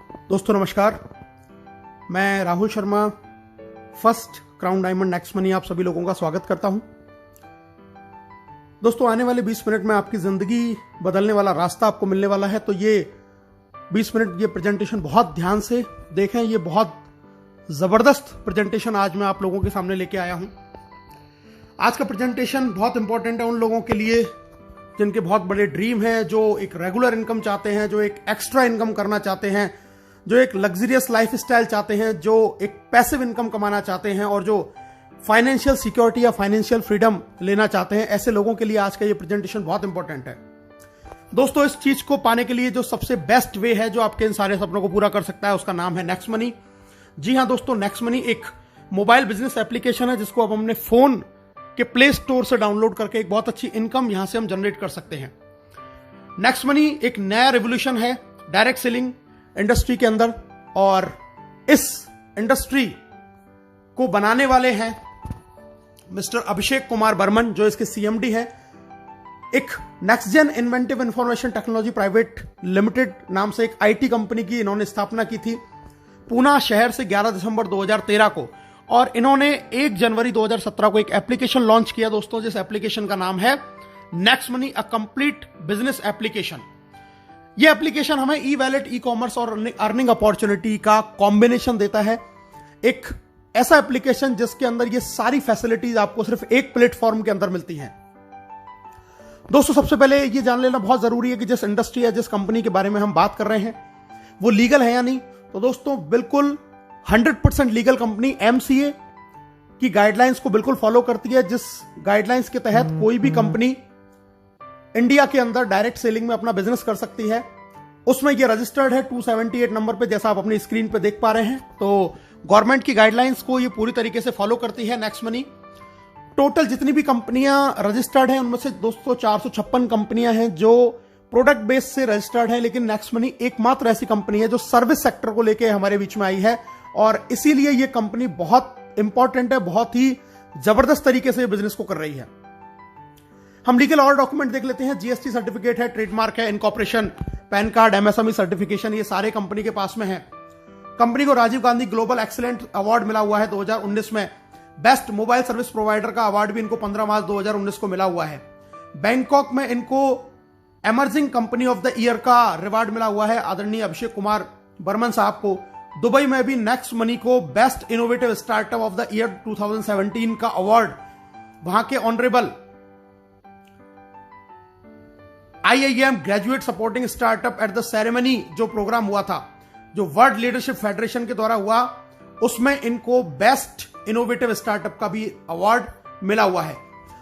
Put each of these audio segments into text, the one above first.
दोस्तों नमस्कार, मैं Rahul Sharma first crown diamond next money आप सभी लोगों का स्वागत करता हूं। दोस्तों आने वाले 20 मिनट में आपकी जिंदगी बदलने वाला रास्ता आपको मिलने वाला है, तो ये 20 मिनट ये प्रेजेंटेशन बहुत ध्यान से देखें। ये बहुत जबरदस्त प्रेजेंटेशन आज मैं आप लोगों के सामने लेके आया हूं। आज का प्रेजेंटेशन बहुत इंपॉर्टेंट है उन लोगों के लिए जिनके बहुत बड़े ड्रीम हैं, जो एक रेगुलर इनकम चाहते हैं, जो एक एक्स्ट्रा इनकम करना चाहते हैं, जो एक लग्जरियस लाइफ स्टाइल चाहते हैं, जो एक पैसिव इनकम कमाना चाहते हैं और जो फाइनेंशियल सिक्योरिटी या फाइनेंशियल फ्रीडम लेना चाहते हैं। ऐसे लोगों के लिए आज का ये प्रेजेंटेशन बहुत इंपॉर्टेंट है। दोस्तों इस चीज को पाने के लिए जो सबसे बेस्ट वे है जो आपके इन सारे सपनों को पूरा कर सकता है, उसका नाम है नेक्स्ट मनी। जी हाँ दोस्तों, नेक्स्ट मनी एक मोबाइल बिजनेस एप्लीकेशन है जिसको अब हमने फोन के प्ले स्टोर से डाउनलोड करके एक बहुत अच्छी इनकम यहां से हम जनरेट कर सकते हैं। नेक्स्ट मनी एक नया रेवोल्यूशन है डायरेक्ट सेलिंग इंडस्ट्री के अंदर, और इस इंडस्ट्री को बनाने वाले हैं मिस्टर अभिषेक कुमार बर्मन, जो इसके सीएमडी हैं। एक next gen inventive information technology private limited नाम से एक आईटी कंपनी की इन्होंने स्थापना की थी पूना शहर से 11 दिसंबर 2013 को, और इन्होंने 1 जनवरी 2017 को एक एप्लीकेशन लॉन्च किया दोस्तों, जिस एप्लीकेशन का नाम है next money, a complete business application. यह एप्लीकेशन हमें ई वैलेट, ई कॉमर्स और अर्निंग अपॉर्चुनिटी का कॉम्बिनेशन देता है। एक ऐसा एप्लीकेशन जिसके अंदर ये सारी फैसिलिटीज आपको सिर्फ एक प्लेटफॉर्म के अंदर मिलती हैं। दोस्तों सबसे पहले ये जान लेना बहुत जरूरी है कि जिस इंडस्ट्री या जिस कंपनी के बारे में हम बात कर रहे हैं वो लीगल है या नहीं। तो दोस्तों बिल्कुल 100% लीगल कंपनी एमसीए की गाइडलाइंस को बिल्कुल फॉलो करती है, जिस गाइडलाइंस के तहत कोई भी कंपनी इंडिया के अंदर डायरेक्ट सेलिंग में अपना बिजनेस कर सकती है। उसमें ये रजिस्टर्ड है 278 नंबर पे, जैसा आप अपनी स्क्रीन पे देख पा रहे हैं। तो गवर्नमेंट की गाइडलाइंस को ये पूरी तरीके से फॉलो करती है नेक्स्ट मनी। टोटल जितनी भी कंपनियां रजिस्टर्ड हैं उनमें से दोस्तों 456 कंपनियां हैं जो प्रोडक्ट बेस से रजिस्टर्ड है, लेकिन नेक्स्ट मनी एकमात्र ऐसी कंपनी है जो सर्विस सेक्टर को लेकर हमारे बीच में आई है, और इसीलिए ये कंपनी बहुत इंपॉर्टेंट है, बहुत ही जबरदस्त तरीके से बिजनेस को कर रही है। हम लीगल और डॉक्यूमेंट देख लेते हैं। जीएसटी सर्टिफिकेट है, ट्रेडमार्क है, incorporation, PAN card, MSME certification, ये सारे कंपनी के पास में है। कंपनी को Rajiv Gandhi global excellent award मिला हुआ है 2019 में। बेस्ट मोबाइल सर्विस प्रोवाइडर का अवार्ड भी इनको 15 मार्च 2019 को मिला हुआ है। बैंकॉक में इनको emerging company of the year का रिवार्ड मिला हुआ है आदरणीय अभिषेक कुमार बर्मन साहब को। दुबई में भी नेक्स्ट मनी को best innovative startup of the year 2017 का अवार्ड वहां के honourable IIM graduate supporting startup at the ceremony जो प्रोग्राम हुआ था, जो वर्ल्ड लीडरशिप फेडरेशन के द्वारा हुआ, उसमें इनको बेस्ट इनोवेटिव स्टार्टअप का भी अवार्ड मिला हुआ है।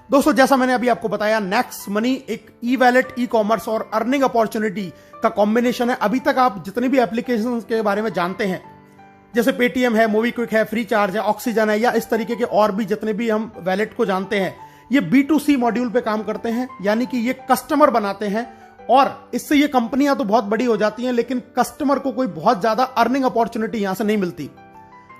दोस्तों जैसा मैंने अभी आपको बताया, नेक्स्ट मनी एक ई वैलेट, ई कॉमर्स और अर्निंग अपॉर्चुनिटी का कॉम्बिनेशन है। अभी तक आप जितनी भी एप्लीकेशन के बारे में जानते हैं, जैसे पेटीएम है, मोबीक्विक है, फ्री चार्ज है, ऑक्सीजन है, या इस तरीके के और भी जितने भी हम वैलेट को जानते हैं, ये B2C मॉड्यूल पे काम करते हैं, यानी कि ये कस्टमर बनाते हैं, और इससे ये कंपनियां तो बहुत बड़ी हो जाती हैं, लेकिन कस्टमर को कोई बहुत ज्यादा अर्निंग अपॉर्चुनिटी यहां से नहीं मिलती।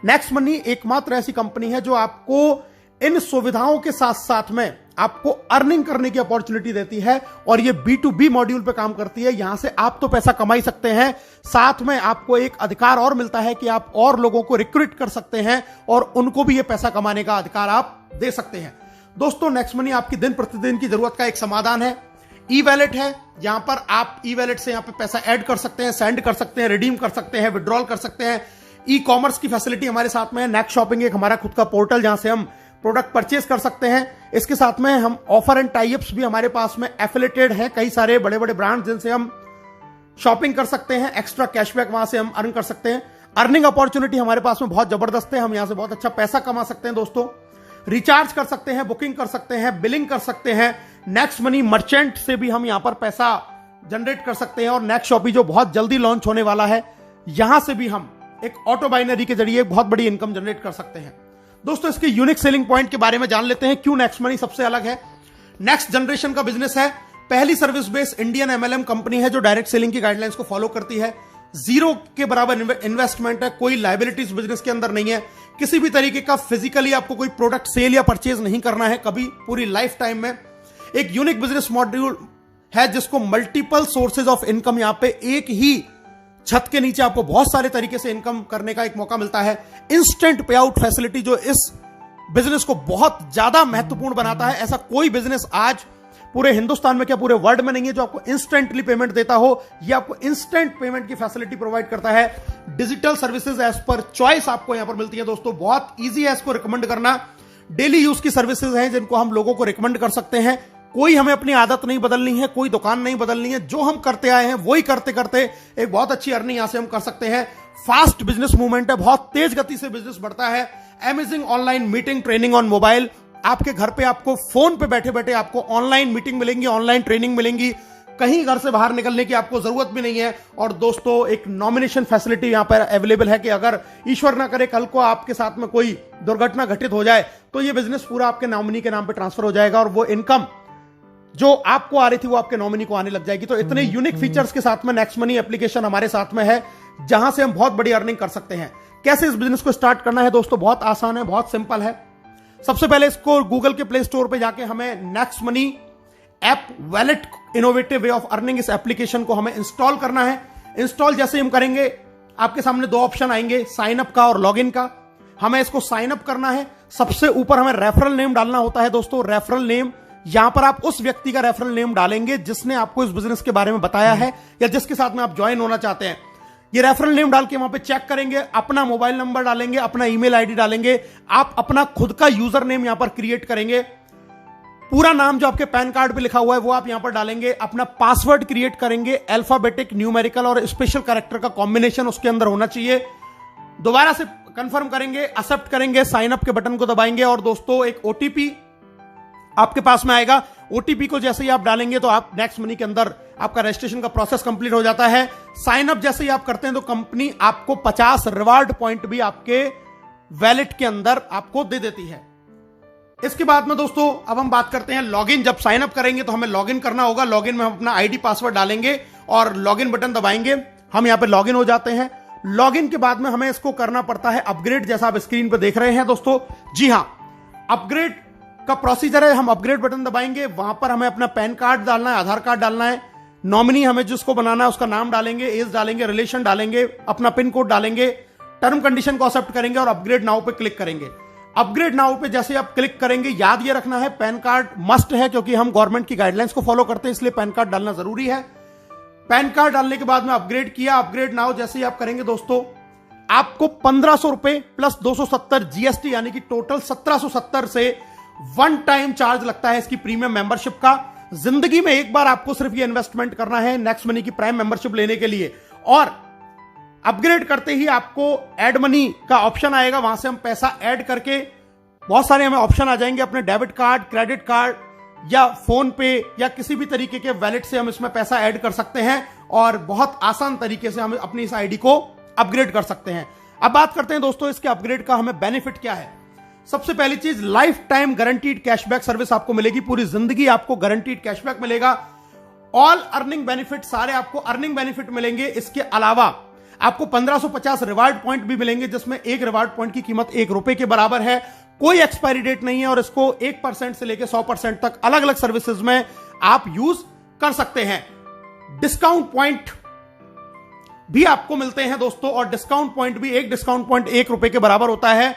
नेक्स्ट मनी एकमात्र ऐसी कंपनी है जो आपको इन सुविधाओं के साथ साथ में आपको अर्निंग करने की अपॉर्चुनिटी देती है, और ये B2B मॉड्यूल पे काम करती है। यहां से आप तो पैसा कमा ही सकते हैं, साथ में आपको एक अधिकार और मिलता है कि आप और लोगों को रिक्रूट कर सकते हैं और उनको भी ये पैसा कमाने का अधिकार आप दे सकते हैं। दोस्तों नेक्स्ट मनी आपकी दिन प्रतिदिन की जरूरत का एक समाधान है। ई वैलेट है, यहां पर आप ई वैलेट से यहां पे पैसा ऐड कर सकते हैं, सेंड कर सकते हैं, रिडीम कर सकते हैं, विड्रॉल कर सकते हैं। ई कॉमर्स की फैसिलिटी हमारे साथ में है। नेक्स्ट शॉपिंग एक हमारा खुद का पोर्टल जहां से हम प्रोडक्ट परचेज कर सकते हैं। इसके साथ में हम ऑफर एंड टाइप्स भी हमारे पास में एफिलेटेड हैं, कई सारे बड़े बड़े ब्रांड जिनसे हम शॉपिंग कर सकते हैं, एक्स्ट्रा कैशबैक वहां से हम अर्न कर सकते हैं। अर्निंग अपॉर्चुनिटी हमारे पास में बहुत जबरदस्त है, हम यहां से बहुत अच्छा पैसा कमा सकते हैं। दोस्तों रिचार्ज कर सकते हैं, बुकिंग कर सकते हैं, बिलिंग कर सकते हैं। नेक्स्ट मनी मर्चेंट से भी हम यहां पर पैसा जनरेट कर सकते हैं, और नेक्स्ट शॉपी जो बहुत जल्दी लॉन्च होने वाला है, यहां से भी हम एक ऑटो बाइनरी के जरिए बहुत बड़ी इनकम जनरेट कर सकते हैं। दोस्तों इसके यूनिक सेलिंग पॉइंट के बारे में जान लेते हैं, क्यों नेक्स्ट मनी सबसे अलग है। नेक्स्ट जनरेशन का बिजनेस है, पहली service based Indian MLM company है जो डायरेक्ट सेलिंग की गाइडलाइंस को फॉलो करती है। जीरो के बराबर इन्वेस्टमेंट है, कोई लायबिलिटीज बिजनेस के अंदर नहीं है, किसी भी तरीके का फिजिकली आपको कोई प्रोडक्ट सेल या परचेज नहीं करना है कभी पूरी लाइफ टाइम में। एक यूनिक बिजनेस मॉड्यूल है जिसको मल्टीपल सोर्सेज ऑफ इनकम यहां पे एक ही छत के नीचे आपको बहुत सारे तरीके से इनकम करने का एक मौका मिलता है। इंस्टेंट पे आउट फैसिलिटी जो इस बिजनेस को बहुत ज्यादा महत्वपूर्ण बनाता है। ऐसा कोई बिजनेस आज पूरे हिंदुस्तान में क्या पूरे वर्ल्ड में नहीं है जो आपको इंस्टेंटली पेमेंट देता हो। ये आपको इंस्टेंट पेमेंट की फैसिलिटी प्रोवाइड करता है। Digital services as per choice आपको यहां पर मिलती है दोस्तों। बहुत ईजी है इसको रिकमेंड करना। डेली यूज की सर्विसेज हैं जिनको हम लोगों को रिकमेंड कर सकते हैं। कोई हमें अपनी आदत नहीं बदलनी है, कोई दुकान नहीं बदलनी है, जो हम करते आए हैं वही करते करते एक बहुत अच्छी अर्निंग यहां से हम कर सकते हैं। फास्ट बिजनेस मूवमेंट है, बहुत तेज गति से बिजनेस बढ़ता है। Amazing online meeting training on mobile, आपके घर पे आपको फोन पे बैठे बैठे आपको ऑनलाइन मीटिंग मिलेंगी, ऑनलाइन ट्रेनिंग मिलेंगी, कहीं घर से बाहर निकलने की आपको जरूरत भी नहीं है। और दोस्तों एक नॉमिनेशन फैसिलिटी यहां पर अवेलेबल है कि अगर ईश्वर ना करे कल को आपके साथ में कोई दुर्घटना घटित हो जाए तो ये बिजनेस पूरा आपके नॉमिनी के नाम पे ट्रांसफर हो जाएगा और वो इनकम जो आपको आ रही थी वो आपके नॉमिनी को आने लग जाएगी। तो इतने यूनिक फीचर्स के साथ में नेक्स्ट मनी एप्लीकेशन हमारे साथ में है जहां से हम बहुत बड़ी अर्निंग कर सकते हैं। कैसे इस बिजनेस को स्टार्ट करना है दोस्तों, बहुत आसान है, बहुत सिंपल है। सबसे पहले इसको गूगल के प्ले स्टोर पे जाके हमें next money app wallet innovative way of earning इस एप्लीकेशन को हमें इंस्टॉल करना है। इंस्टॉल जैसे हम करेंगे आपके सामने दो ऑप्शन आएंगे, साइन अप का और लॉगिन का। हमें इसको साइन अप करना है। सबसे ऊपर हमें रेफरल नेम डालना होता है दोस्तों। रेफरल नेम, यहां पर आप उस व्यक्ति का रेफरल नेम डालेंगे जिसने आपको इस बिजनेस के बारे में बताया है या जिसके साथ में आप ज्वाइन होना चाहते हैं। ये रेफरल नेम डाल के वहां पे चेक करेंगे, अपना मोबाइल नंबर डालेंगे, अपना ईमेल आईडी डालेंगे, आप अपना खुद का यूजर नेम यहां पर क्रिएट करेंगे। पूरा नाम जो आपके पैन कार्ड पे लिखा हुआ है वो आप यहां पर डालेंगे। अपना पासवर्ड क्रिएट करेंगे, अल्फाबेटिक, न्यूमेरिकल और स्पेशल कैरेक्टर का कॉम्बिनेशन उसके अंदर होना चाहिए। दोबारा से कंफर्म करेंगे, एक्सेप्ट करेंगे, साइन अप के बटन को दबाएंगे और दोस्तों एक ओटीपी आपके पास में आएगा। ओटीपी को जैसे ही आप डालेंगे तो आप नेक्स्ट मनी के अंदर आपका रजिस्ट्रेशन का प्रोसेस कंप्लीट हो जाता है। साइन अप जैसे ही आप करते हैं तो कंपनी आपको 50 रिवार्ड पॉइंट भी आपके वैलेट के अंदर आपको दे देती है। इसके बाद में दोस्तों अब हम बात करते हैं लॉगिन। जब साइन अप करेंगे तो हमें लॉगिन करना होगा। लॉगिन में हम अपना आईडी पासवर्ड डालेंगे और लॉगिन बटन दबाएंगे। हम यहां पे लॉगिन हो जाते हैं। लॉगिन के बाद में हमें इसको करना पड़ता है अपग्रेड, जैसा आप स्क्रीन पर देख रहे हैं दोस्तों। जी हां, अपग्रेड का प्रोसीजर है। हम अपग्रेड बटन दबाएंगे, वहां पर हमें अपना पैन कार्ड डालना है, आधार कार्ड डालना है, नॉमिनी हमें जिसको बनाना है उसका नाम डालेंगे, एज डालेंगे, रिलेशन डालेंगे, अपना पिन कोड डालेंगे, टर्म कंडीशन को एक्सेप्ट करेंगे और अपग्रेड नाउ पे क्लिक करेंगे। अपग्रेड नाउ पे जैसे आप क्लिक करेंगे, याद ये रखना है पैन कार्ड मस्ट है क्योंकि हम गवर्नमेंट की गाइडलाइंस को फॉलो करते हैं, इसलिए पैन कार्ड डालना जरूरी है। पैन कार्ड डालने के बाद में अपग्रेड किया। अपग्रेड नाउ जैसे ही आप करेंगे दोस्तों आपको 1500 रुपए प्लस 270 जीएसटी यानी कि टोटल 1770 से वन टाइम चार्ज लगता है इसकी प्रीमियम मेंबरशिप का। जिंदगी में एक बार आपको सिर्फ ये इन्वेस्टमेंट करना है नेक्स्ट मनी की प्राइम मेंबरशिप लेने के लिए। और अपग्रेड करते ही आपको ऐड मनी का ऑप्शन आएगा, वहां से हम पैसा ऐड करके बहुत सारे हमें ऑप्शन आ जाएंगे। अपने डेबिट कार्ड, क्रेडिट कार्ड या फोन पे या किसी भी तरीके के वैलेट से हम इसमें पैसा ऐड कर सकते हैं और बहुत आसान तरीके से हम अपनी इस आईडी को अपग्रेड कर सकते हैं। अब बात करते हैं दोस्तों इसके अपग्रेड का हमें बेनिफिट क्या है। सबसे पहली चीज, life time guaranteed cashback service आपको मिलेगी। पूरी जिंदगी आपको गारंटीड कैशबैक मिलेगा। ऑल अर्निंग बेनिफिट, सारे आपको अर्निंग बेनिफिट मिलेंगे। इसके अलावा आपको 1550 रिवार्ड पॉइंट भी मिलेंगे जिसमें एक रिवार्ड पॉइंट की कीमत ₹1 के बराबर है। कोई एक्सपायरी डेट नहीं है और इसको 1% से लेकर 100% तक अलग अलग सर्विसेज में आप यूज कर सकते हैं। डिस्काउंट पॉइंट भी आपको मिलते हैं दोस्तों और डिस्काउंट पॉइंट भी, एक डिस्काउंट पॉइंट ₹1 के बराबर होता है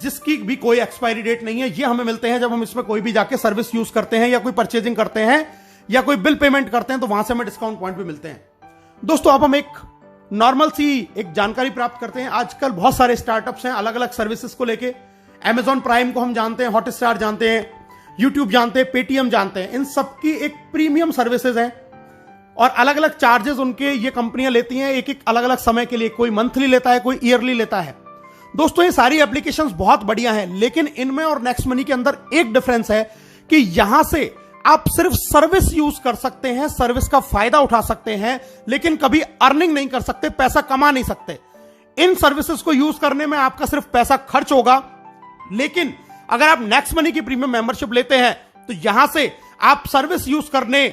जिसकी भी कोई एक्सपायरी डेट नहीं है। ये हमें मिलते हैं जब हम इसमें कोई भी जाके सर्विस यूज करते हैं या कोई परचेजिंग करते हैं या कोई बिल पेमेंट करते हैं तो वहां से हमें डिस्काउंट पॉइंट भी मिलते हैं। दोस्तों अब हम एक नॉर्मल सी एक जानकारी प्राप्त करते हैं। आजकल बहुत सारे स्टार्टअप्स हैं अलग अलग सर्विसेज को लेके। Amazon प्राइम को हम जानते हैं, हॉटस्टार जानते हैं, यूट्यूब जानते हैं, पेटीएम जानते हैं। इन सबकी एक प्रीमियम सर्विसेज हैं और अलग अलग चार्जेस उनके ये कंपनियां लेती हैं एक एक अलग अलग समय के लिए। कोई मंथली लेता है, कोई ईयरली लेता है। दोस्तों ये सारी एप्लीकेशंस बहुत बढ़िया हैं, लेकिन इनमें और नेक्स्ट मनी के अंदर एक डिफरेंस है कि यहां से आप सिर्फ सर्विस यूज कर सकते हैं, सर्विस का फायदा उठा सकते हैं, लेकिन कभी अर्निंग नहीं कर सकते, पैसा कमा नहीं सकते। इन सर्विसेज को यूज करने में आपका सिर्फ पैसा खर्च होगा, लेकिन अगर आप नेक्स्ट मनी की प्रीमियम मेंबरशिप लेते हैं तो यहां से आप सर्विस यूज करने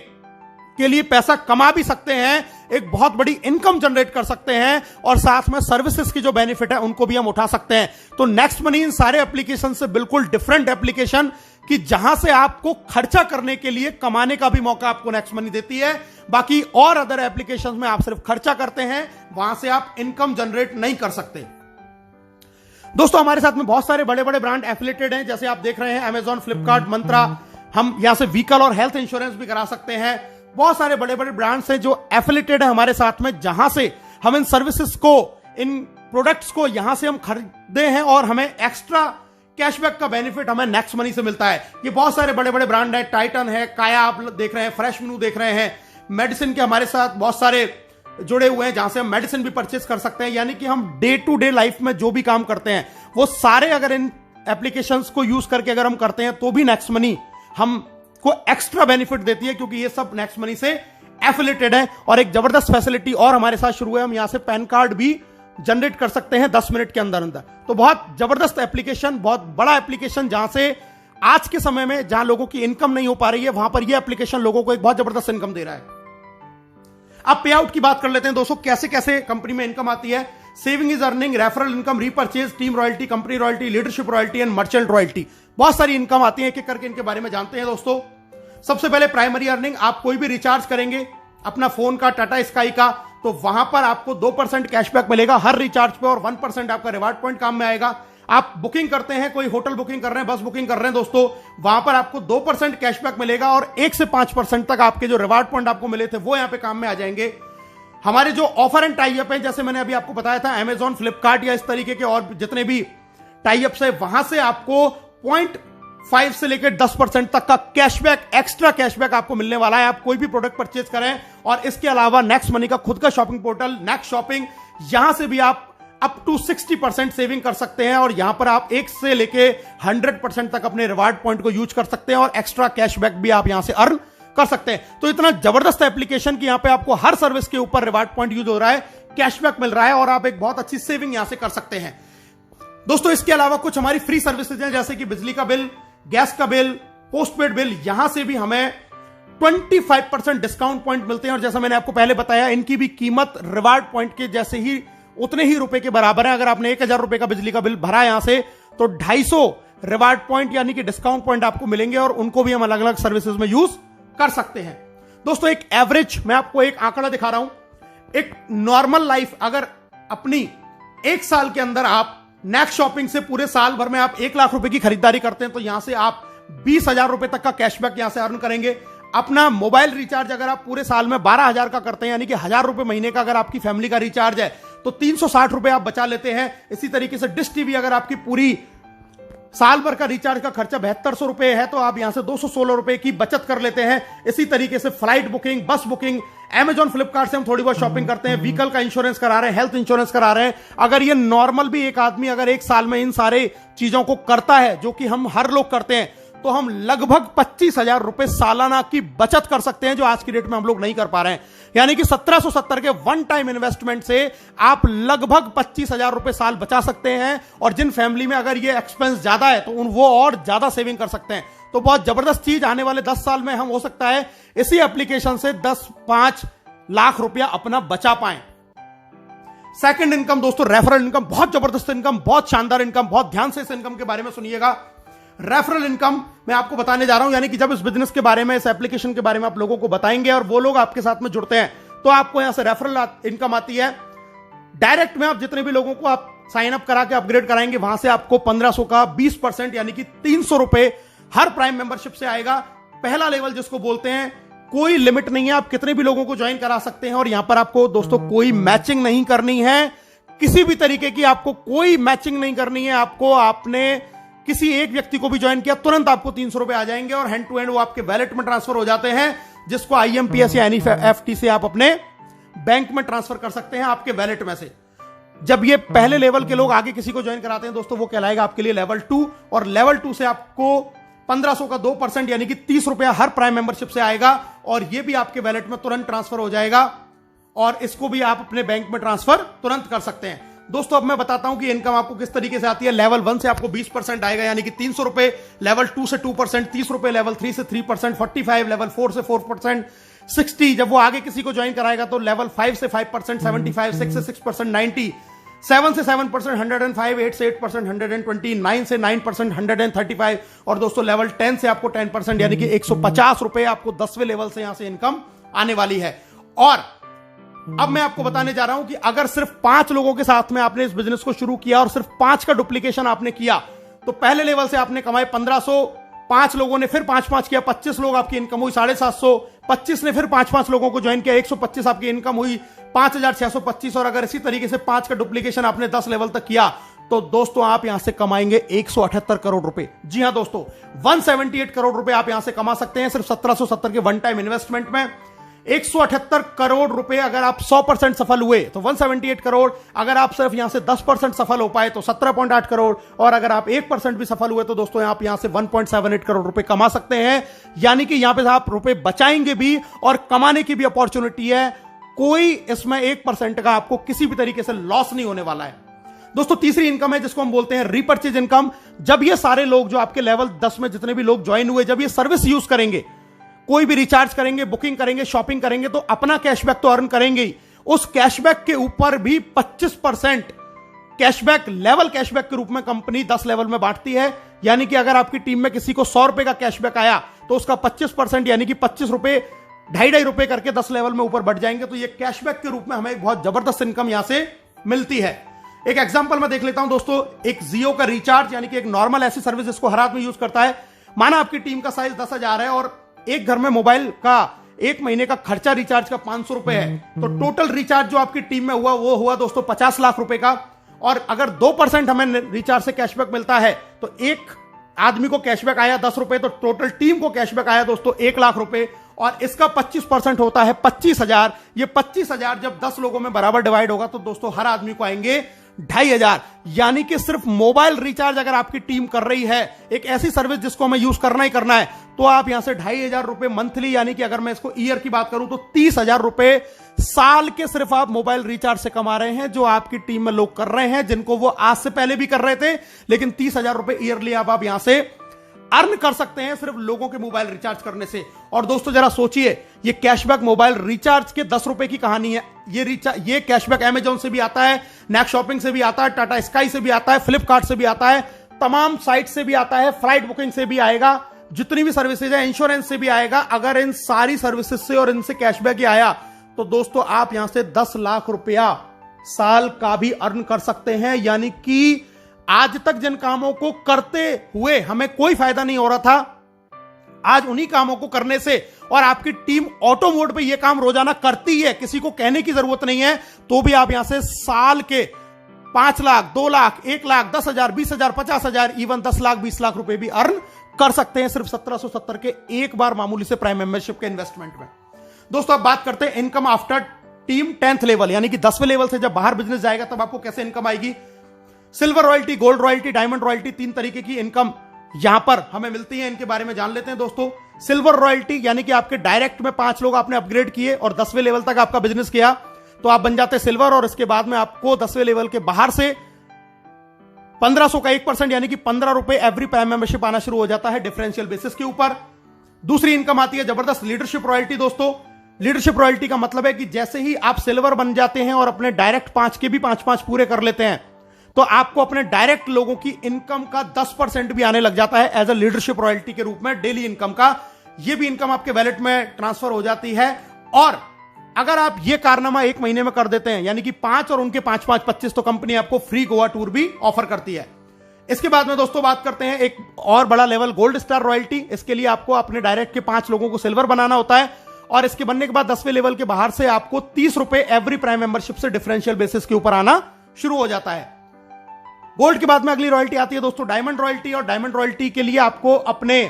के लिए पैसा कमा भी सकते हैं, एक बहुत बड़ी इनकम जनरेट कर सकते हैं और साथ में सर्विसेज की जो बेनिफिट है उनको भी हम उठा सकते हैं। तो नेक्स्ट मनी इन सारे एप्लीकेशन से बिल्कुल डिफरेंट एप्लीकेशन, कि जहां से आपको खर्चा करने के लिए कमाने का भी मौका आपको नेक्स्ट मनी देती है। बाकी और अदर एप्लीकेशंस में आप सिर्फ खर्चा करते हैं, वहां से आप इनकम जनरेट नहीं कर सकते। दोस्तों हमारे साथ में बहुत सारे बड़े बड़े ब्रांड एफिलिएटेड हैं, जैसे आप देख रहे हैं अमेजॉन, फ्लिपकार्ट, मंत्रा। हम यहां से व्हीकल और हेल्थ इंश्योरेंस भी करा सकते हैं। बहुत सारे बड़े बड़े ब्रांड्स हैं जो एफिलिएटेड है हमारे साथ में, जहां से हम इन सर्विसेज को, इन प्रोडक्ट्स को यहां से हम खरीदते हैं और हमें एक्स्ट्रा कैशबैक का बेनिफिट हमें नेक्स्ट मनी से मिलता है। ये बहुत सारे बड़े बड़े ब्रांड है, टाइटन है, काया आप देख रहे हैं, फ्रेश मेनू देख रहे हैं, मेडिसिन के हमारे साथ बहुत सारे जुड़े हुए हैं जहां से हम मेडिसिन भी परचेस कर सकते हैं। यानी कि हम डे टू डे लाइफ में जो भी काम करते हैं वो सारे अगर इन एप्लीकेशंस को यूज करके अगर हम करते हैं तो भी नेक्स्ट मनी हमको एक्स्ट्रा बेनिफिट देती है, क्योंकि ये सब नेक्स्ट मनी से एफिलिएटेड है। और एक जबरदस्त फैसिलिटी और हमारे साथ शुरू है, हम यहां से पैन कार्ड भी जनरेट कर सकते हैं 10 मिनट के अंदर अंदर। तो बहुत जबरदस्त एप्लीकेशन, बहुत बड़ा एप्लीकेशन, जहां से आज के समय में जहां लोगों की इनकम नहीं हो पा रही है वहां पर यह एप्लीकेशन लोगों को एक बहुत जबरदस्त इनकम दे रहा है। अब पे आउट की बात कर लेते हैं दोस्तों, कैसे कैसे कंपनी में इनकम आती है। Saving is earning, referral income, repurchase, team royalty, company royalty, leadership royalty and merchant royalty. बहुत सारी इनकम आती है, एक एक करके इनके बारे में जानते हैं दोस्तों। सबसे पहले प्राइमरी अर्निंग, आप कोई भी रिचार्ज करेंगे अपना फोन का, टाटा स्काई का, तो वहां पर आपको 2% कैशबैक मिलेगा हर रिचार्ज पे और 1% आपका रिवार्ड पॉइंट काम में आएगा। आप बुकिंग करते हैं, कोई होटल बुकिंग कर रहे हैं, बस बुकिंग कर रहे हैं दोस्तों, वहां पर आपको 2% कैशबैक मिलेगा और 1 से 5% तक आपके जो रिवार्ड पॉइंट आपको मिले थे वो यहां पे काम में आ जाएंगे। हमारे जो ऑफर एंड टाई अप है, जैसे मैंने अभी आपको बताया था अमेजॉन, फ्लिपकार्ट या इस तरीके के और जितने भी टाई अप्स है, वहां से आपको 0.5 से लेकर 10% तक का कैशबैक, एक्स्ट्रा कैशबैक आपको मिलने वाला है। आप कोई भी प्रोडक्ट परचेज करें। और इसके अलावा नेक्स्ट मनी का खुद का शॉपिंग पोर्टल नेक्स्ट शॉपिंग, यहां से भी आप अप टू 60% सेविंग कर सकते हैं और यहां पर आप 1 से लेके 100% तक अपने रिवार्ड पॉइंट को यूज कर सकते हैं और एक्स्ट्रा कैशबैक भी आप यहां से अर्न कर सकते हैं। तो इतना जबरदस्त एप्लीकेशन कि यहां पे आपको हर सर्विस के ऊपर रिवार्ड पॉइंट यूज हो रहा है, कैशबैक मिल रहा है और आप एक बहुत अच्छी सेविंग यहां से कर सकते हैं दोस्तों। इसके अलावा कुछ हमारी फ्री सर्विसेज हैं, जैसे कि बिजली का बिल, गैस का बिल, पोस्टपेड बिल, यहां से भी हमें 25% डिस्काउंट पॉइंट मिलते हैं। और जैसा मैंने आपको पहले बताया, इनकी भी कीमत रिवार्ड पॉइंट के जैसे ही उतने ही रुपए के बराबर है। अगर आपने 1000 रुपए का बिजली का बिल भरा यहां से, तो 250 रिवार्ड पॉइंट यानी कि डिस्काउंट पॉइंट आपको मिलेंगे और उनको भी हम अलग अलग सर्विसेज में यूज कर सकते हैं दोस्तों। एक एवरेज मैं आपको एक आंकड़ा दिखा रहा हूं, एक नॉर्मल लाइफ अगर अपनी 1 साल के अंदर आप नेक्स्ट शॉपिंग से पूरे साल भर में आप 1 लाख रुपए की खरीदारी करते हैं, तो यहां से आप 20,000 रुपए तक का कैशबैक यहां से अर्न करेंगे। अपना मोबाइल रिचार्ज अगर आप पूरे साल में 12,000 का करते हैं, यानी कि 1,000 रुपए महीने का अगर आपकी फैमिली का रिचार्ज है, तो 360 रुपए आप बचा लेते हैं। इसी तरीके से डिश टीवी अगर आपकी पूरी साल भर का रिचार्ज का खर्चा 7200 रुपए है, तो आप यहां से 216 रुपए की बचत कर लेते हैं। इसी तरीके से फ्लाइट बुकिंग, बस बुकिंग, अमेजॉन, फ्लिपकार्ट से हम थोड़ी बहुत शॉपिंग करते हैं, व्हीकल का इंश्योरेंस करा रहे हैं, हेल्थ इंश्योरेंस करा रहे हैं। अगर ये नॉर्मल भी एक आदमी अगर 1 साल में इन सारे चीजों को करता है, जो कि हम हर लोग करते हैं, तो हम लगभग 25,000 रुपए सालाना की बचत कर सकते हैं, जो आज की डेट में हम लोग नहीं कर पा रहे हैं। यानी कि 1770 के वन टाइम इन्वेस्टमेंट से आप लगभग 25,000 रुपए साल बचा सकते हैं। और जिन फैमिली में अगर ये एक्सपेंस ज्यादा है, तो वो और ज्यादा सेविंग कर सकते हैं। तो बहुत जबरदस्त चीज, आने वाले 10 साल में हम हो सकता है इसी एप्लीकेशन से 10-5 लाख रुपया अपना बचा पाएं। सेकंड इनकम दोस्तों, रेफरल इनकम, बहुत जबरदस्त इनकम, बहुत शानदार इनकम, बहुत ध्यान से इस इनकम के बारे में सुनिएगा। रेफरल इनकम मैं आपको बताने जा रहा हूं, यानी कि जब इस बिजनेस के बारे में, इस एप्लीकेशन के बारे में आप लोगों को बताएंगे और वो लोग आपके साथ में जुड़ते हैं, तो आपको यहां से रेफरल इनकम आती है। डायरेक्ट में आप जितने भी लोगों को आप साइन अप करा के अपग्रेड कराएंगे, वहां से आपको 1500 का 20% यानी कि 300 रुपए हर प्राइम मेंबरशिप से आएगा। पहला लेवल जिसको बोलते हैं, कोई लिमिट नहीं है, आप कितने भी लोगों को ज्वाइन करा सकते हैं। और यहां पर आपको दोस्तों कोई मैचिंग नहीं करनी है, किसी भी तरीके की आपको कोई मैचिंग नहीं करनी है। आपने किसी एक व्यक्ति को भी ज्वाइन किया, तुरंत आपको 300 रुपए आ जाएंगे और हैंड टू हैंड वो आपके वैलेट में ट्रांसफर हो जाते हैं, जिसको IMPS या NEFT से आप अपने बैंक में ट्रांसफर कर सकते हैं आपके वैलेट में से। जब ये पहले लेवल के लोग आगे किसी को ज्वाइन कराते हैं दोस्तों, वो कहलाएगा आपके लिए लेवल 2। और लेवल 2 से आपको 1500 का 2% यानी कि 30 रुपया हर प्राइम मेंबरशिप से आएगा और ये भी आपके वैलेट में तुरंत ट्रांसफर हो जाएगा और इसको भी आप अपने बैंक में ट्रांसफर तुरंत कर सकते हैं। दोस्तों अब मैं बताता हूं कि इनकम आपको किस तरीके से आती है। लेवल 1 से आपको 20% आएगा यानी कि 300 रुपए, लेवल 2 से 2%, 30 रुपए, लेवल 3 से 3%, 45, लेवल 4 से 4%, 60। जब वो आगे किसी को ज्वाइन कराएगा तो लेवल 5 से 5%, 75, 6 से 6%, 90, 7 से 7% 105, 8 से 8% 120, 9 से 9% 135 और दोस्तों लेवल 10 से आपको 10% यानी कि 150 रुपए आपको 10वें लेवल से यहां से इनकम आने वाली है। और अब मैं आपको बताने जा रहा हूं कि अगर सिर्फ 5 लोगों के साथ में आपने इस बिजनेस को शुरू किया और सिर्फ 5 का डुप्लीकेशन आपने किया तो पहले लेवल से आपने कमाए 1500, 5 लोगों ने फिर 5 किया, 25 लोग आपकी इनकम हुई 750, 25 ने फिर 5 लोगों को ज्वाइन किया, 125 आपकी इनकम हुई 5625। और अगर इसी तरीके से 5 का डुप्लीकेशन आपने 10 लेवल तक किया तो दोस्तों आप यहां से कमाएंगे 178 करोड़ रुपए। जी हां दोस्तों, 178 करोड़ रुपए आप यहां से कमा सकते हैं सिर्फ 1770 के वन टाइम इन्वेस्टमेंट में। 178 करोड़ रुपए अगर आप 100% सफल हुए तो 178 करोड़, अगर आप सिर्फ यहां से 10% सफल हो पाए तो 17.8 करोड़, और अगर आप 1% भी सफल हुए तो दोस्तों आप यहां से 1.78 करोड़ रुपए कमा सकते हैं। यानी कि यहां पे आप रुपए बचाएंगे भी और कमाने की भी अपॉर्चुनिटी है। कोई इसमें 1% का आपको किसी भी तरीके से लॉस नहीं होने वाला है। दोस्तों तीसरी इनकम है जिसको हम बोलते हैं रीपर्चेज इनकम। जब ये सारे लोग जो आपके लेवल 10 में जितने भी लोग ज्वाइन हुए, जब ये सर्विस यूज करेंगे, कोई भी रिचार्ज करेंगे, बुकिंग करेंगे, शॉपिंग करेंगे तो अपना कैशबैक तो अर्न करेंगे ही, उस कैशबैक के ऊपर भी 25% कैशबैक लेवल कैशबैक के रूप में कंपनी 10 लेवल में बांटती है। यानी कि अगर आपकी टीम में किसी को 100 रुपए का कैशबैक आया तो उसका 25% यानी कि 25 रुपए 2.5 रुपए करके 10 लेवल में ऊपर बढ़ जाएंगे। तो ये कैशबैक के रूप में हमें एक बहुत जबरदस्त इनकम यहां से मिलती है। एक एग्जांपल मैं देख लेता हूं दोस्तों, एक जियो का रिचार्ज यानी कि एक नॉर्मल ऐसी सर्विस जिसको हर आदमी यूज करता है। माना आपकी टीम का साइज 10,000 है और एक घर में मोबाइल का 1 महीने का खर्चा रिचार्ज का 500 रुपए है, तो टोटल रिचार्ज जो आपकी टीम में हुआ वो हुआ दोस्तों 50 लाख रुपए का। और अगर 2% हमें रिचार्ज से कैशबैक मिलता है तो एक आदमी को कैशबैक आया 10 रुपए, तो टोटल टीम को कैशबैक आया दोस्तों 1 लाख रुपए, और इसका 25% होता है 25,000। ये 25,000 जब 10 लोगों में बराबर डिवाइड होगा तो दोस्तों हर आदमी को आएंगे 2,500। यानी कि सिर्फ मोबाइल रिचार्ज अगर आपकी टीम कर रही है, एक ऐसी सर्विस जिसको हमें यूज करना ही करना है, तो आप यहां से 2,500 रुपए मंथली, यानी कि अगर मैं इसको ईयर की बात करूं तो 30,000 रुपए साल के सिर्फ आप मोबाइल रिचार्ज से कमा रहे हैं, जो आपकी टीम में लोग कर रहे हैं, जिनको वो आज से पहले भी कर रहे थे। लेकिन 30,000 रुपए ईयरली आप यहां से अर्न कर सकते हैं सिर्फ लोगों के मोबाइल रिचार्ज करने से। और दोस्तों जरा सोचिए, ये कैशबैक मोबाइल रिचार्ज के 10 रुपए की कहानी है। ये कैशबैक अमेजॉन से भी आता है, नेक शॉपिंग से भी आता है, टाटा स्काई से भी आता है, फ्लिपकार्ट से भी आता है, तमाम साइट से भी आता है, फ्लाइट बुकिंग से भी आएगा, जितनी भी सर्विसेज है, इंश्योरेंस से भी आएगा। अगर इन सारी सर्विसेज से और इनसे कैशबैक ही आया तो दोस्तों आप यहां से 10 लाख रुपया साल का भी अर्न कर सकते हैं। यानी कि आज तक जिन कामों को करते हुए हमें कोई फायदा नहीं हो रहा था, आज उन्हीं कामों को करने से, और आपकी टीम ऑटो मोड पे ये काम रोजाना करती है, किसी को कहने की जरूरत नहीं है, तो भी आप यहां से साल के 5 लाख, 2 लाख, 1 लाख, 10,000, 20,000, 50,000, इवन 10 लाख, 20 लाख रुपए भी अर्न कर सकते हैं सिर्फ 1770 के एक बार मामूली से प्राइम मेंबरशिप के इन्वेस्टमेंट में। दोस्तों अब बात करते हैं income after team 10th level, यानी कि 10वें लेवल से जब बाहर बिजनेस जाएगा तब आपको कैसे इनकम आएगी। Silver royalty, gold royalty, diamond royalty, 3 तरीके की इनकम यहां पर हमें मिलती है। इनके बारे में जान लेते हैं दोस्तों। सिल्वर रॉयल्टी यानी कि आपके डायरेक्ट में 5 लोग आपने अपग्रेड किए और 10वें लेवल तक आपका बिजनेस किया तो आप बन जाते हैं सिल्वर, और इसके बाद में आपको 10वें लेवल के बाहर से 1500 का 1% यानी कि 15 रुपए एवरी प्राइम मेंबरशिप आना शुरू हो जाता है डिफरेंशियल बेसिस के ऊपर। दूसरी इनकम आती है जबरदस्त लीडरशिप रॉयल्टी। दोस्तों लीडरशिप रॉयल्टी का मतलब है कि जैसे ही आप सिल्वर बन जाते हैं और अपने डायरेक्ट 5 के भी 5 पूरे कर लेते हैं तो आपको अपने डायरेक्ट लोगों की इनकम का 10% भी आने लग जाता है एज अ लीडरशिप रॉयल्टी के रूप में, डेली इनकम का। यह भी इनकम आपके वैलेट में ट्रांसफर हो जाती है। और अगर आप ये कारनामा 1 महीने में कर देते हैं, यानी कि 5 और उनके 5 25, तो कंपनी आपको फ्री गोवा टूर भी ऑफर करती है। इसके बाद में दोस्तों बात करते हैं एक और बड़ा लेवल, गोल्ड स्टार रॉयल्टी। इसके लिए आपको अपने डायरेक्ट के 5 लोगों को सिल्वर बनाना होता है, और इसके बनने के बाद 10वें लेवल के बाहर से आपको 30 रुपए एवरी प्राइम मेंबरशिप से डिफरेंशियल बेसिस के ऊपर आना शुरू हो जाता है। गोल्ड के बाद में अगली रॉयल्टी आती है दोस्तों डायमंड रॉयल्टी, और डायमंड रॉयल्टी के लिए आपको अपने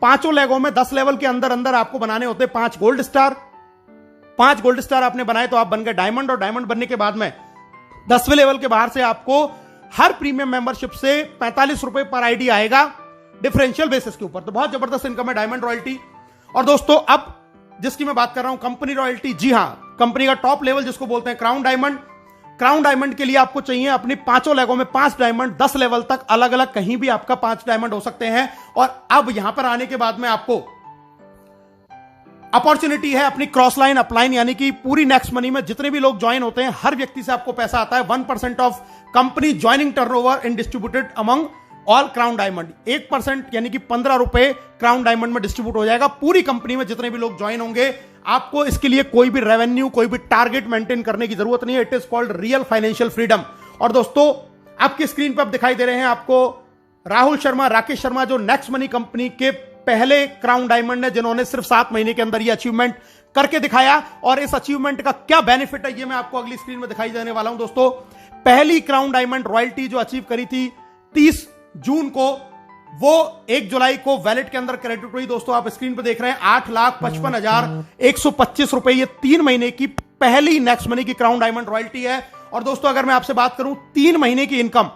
5 लेगों में 10 लेवल के अंदर अंदर आपको बनाने होते हैं 5 गोल्ड स्टार। 5 गोल्ड स्टार आपने बनाए तो आप बन गए डायमंड, और डायमंड बनने के बाद में 10वें लेवल के बाहर से आपको हर प्रीमियम मेंबरशिप से 45 रुपए पर आईडी आएगा डिफरेंशियल बेसिस के ऊपर। तो बहुत जबरदस्त इनकम है डायमंड रॉयल्टी। और दोस्तों अब जिसकी मैं बात कर रहा हूं कंपनी रॉयल्टी, जी हां, कंपनी का टॉप लेवल जिसको बोलते हैं क्राउन डायमंड। क्राउन डायमंड के लिए आपको चाहिए अपनी 5 लेगों में 5 डायमंड, 10 लेवल तक अलग अलग कहीं भी आपका 5 डायमंड हो सकते हैं। और अब यहां पर आने के बाद में आपको अपॉर्चुनिटी है अपनी क्रॉस लाइन अपलाइन, यानी कि पूरी नेक्स्ट मनी में जितने भी लोग ज्वाइन होते हैं हर व्यक्ति से आपको पैसा आता है 1% of company joining turnover in distributed among all crown diamond. 1% यानी कि 15 रुपए क्राउन डायमंड में डिस्ट्रीब्यूट हो जाएगा पूरी कंपनी में जितने भी लोग ज्वाइन होंगे। आपको इसके लिए कोई भी रेवेन्यू कोई भी टारगेट मेंटेन करने की जरूरत नहीं है। It is called real financial freedom. और दोस्तों आपकी स्क्रीन पर अब दिखाई दे रहे हैं आपको राहुल शर्मा, राकेश शर्मा, जो नेक्स्ट मनी कंपनी के पहले क्राउन डायमंड है, जिन्होंने सिर्फ 7 महीने के अंदर ये अचीवमेंट करके दिखाया। और इस अचीवमेंट का क्या बेनिफिट है ये मैं आपको अगली स्क्रीन में दिखाई देने वाला हूं। दोस्तों पहली क्राउन डायमंड रॉयल्टी जो अचीव करी थी 30 जून को, वो 1 जुलाई को वैलेट के अंदर क्रेडिट हुई। दोस्तों आप स्क्रीन पर देख रहे हैं 8,55,125 रुपए, ये 3 महीने की पहली नेक्स्ट मनी की क्राउन डायमंड रॉयल्टी है। और दोस्तों अगर मैं आपसे बात करूं 3 महीने की इनकम,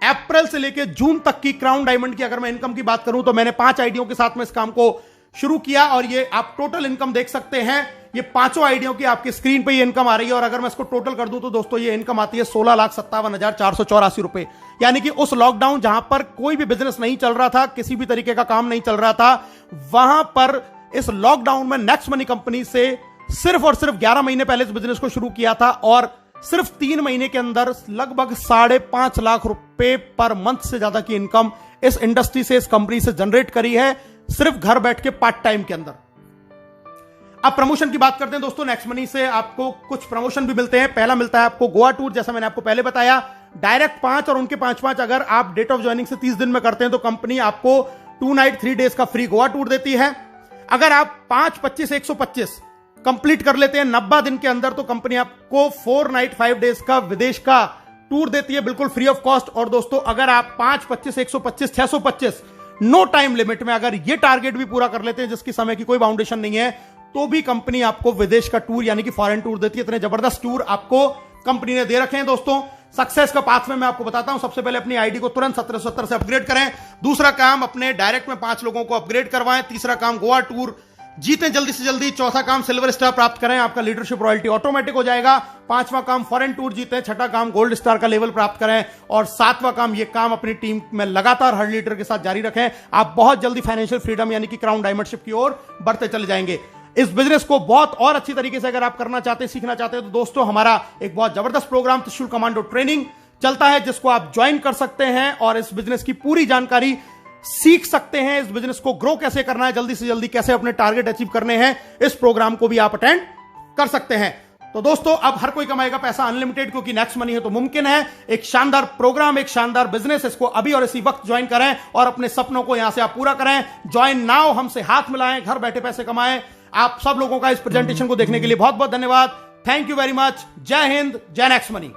अप्रैल से लेकर जून तक की क्राउन डायमंड की अगर मैं इनकम की बात करूं तो मैंने 5 आइडियों के साथ में इस काम को शुरू किया और ये आप टोटल इनकम देख सकते हैं। ये 5 आइडियों की आपकी स्क्रीन पे ये इनकम आ रही है। और अगर मैं इसको टोटल कर दूं तो दोस्तों ये इनकम आती है 16,57,484 रुपए। यानी कि उस लॉकडाउन जहां पर कोई भी बिजनेस नहीं चल रहा था, किसी भी तरीके का काम नहीं चल रहा था, वहां पर इस लॉकडाउन में नेक्स्ट मनी कंपनी से सिर्फ और सिर्फ 11 महीने पहले इस बिजनेस को शुरू किया था और सिर्फ 3 महीने के अंदर लगभग 5.5 लाख रुपए पर मंथ से ज्यादा की इनकम इस इंडस्ट्री से, इस कंपनी से जनरेट करी है सिर्फ घर बैठ के पार्ट टाइम के अंदर। अब प्रमोशन की बात करते हैं दोस्तों। नेक्स्ट मनी से आपको कुछ प्रमोशन भी मिलते हैं। पहला मिलता है आपको गोवा टूर, जैसा मैंने आपको पहले बताया, डायरेक्ट 5 और उनके 5 अगर आप डेट ऑफ ज्वाइनिंग से 30 दिन में करते हैं तो कंपनी आपको 2 नाइट 3 डेज का फ्री गोवा टूर देती है। अगर आप 5, 25, 125 कंप्लीट कर लेते हैं 90 दिन के अंदर तो कंपनी आपको 4 नाइट 5 डेज का विदेश का टूर देती है बिल्कुल फ्री ऑफ कॉस्ट। और दोस्तों अगर आप 5, 25, 125, 625 नो टाइम लिमिट में अगर ये टारगेट भी पूरा कर लेते हैं जिसकी समय की कोई बाउंडेशन नहीं है तो भी कंपनी आपको विदेश का टूर यानी कि फॉरेन टूर देती है। इतने जबरदस्त टूर आपको कंपनी ने दे रखे हैं। दोस्तों सक्सेस का पाथवे मैं आपको बताता हूं। सबसे पहले अपनी आईडी को तुरंत 1770 से अपग्रेड करें। दूसरा काम अपने डायरेक्ट में 5 लोगों को अपग्रेड करवाएं। तीसरा काम गोवा टूर जीतें जल्दी से जल्दी। चौथा काम सिल्वर स्टार प्राप्त करें, आपका लीडरशिप रॉयल्टी ऑटोमेटिक हो जाएगा। 5वां काम फॉरेन टूर जीतें। 6ठा काम गोल्ड स्टार का लेवल प्राप्त करें। और 7वां काम ये काम अपनी टीम में लगातार हर लीडर के साथ जारी रखें। आप बहुत जल्दी फाइनेंशियल फ्रीडम यानी कि क्राउन डायमंडशिप की ओर बढ़ते चले जाएंगे। इस बिजनेस को बहुत और अच्छी तरीके से अगर आप करना चाहते हैं, सीखना चाहते हैं तो दोस्तों हमारा एक बहुत जबरदस्त प्रोग्राम त्रिशूल कमांडो ट्रेनिंग चलता है जिसको आप ज्वाइन कर सकते हैं और इस बिजनेस की पूरी जानकारी सीख सकते हैं। इस बिजनेस को ग्रो कैसे करना है, जल्दी से जल्दी कैसे अपने टारगेट अचीव करने हैं, इस प्रोग्राम को भी आप अटेंड कर सकते हैं। तो दोस्तों अब हर कोई कमाएगा पैसा अनलिमिटेड, क्योंकि नेक्स्ट मनी है तो मुमकिन है। एक शानदार प्रोग्राम, एक शानदार बिजनेस, इसको अभी और इसी वक्त ज्वाइन करें और अपने सपनों को यहां से आप पूरा करें। ज्वाइन नाउ, हमसे हाथ मिलाएं, घर बैठे पैसे कमाएं। आप सब लोगों का इस प्रेजेंटेशन को देखने के लिए बहुत बहुत धन्यवाद। Thank you very much. जय हिंद, जय नेक्स्ट मनी।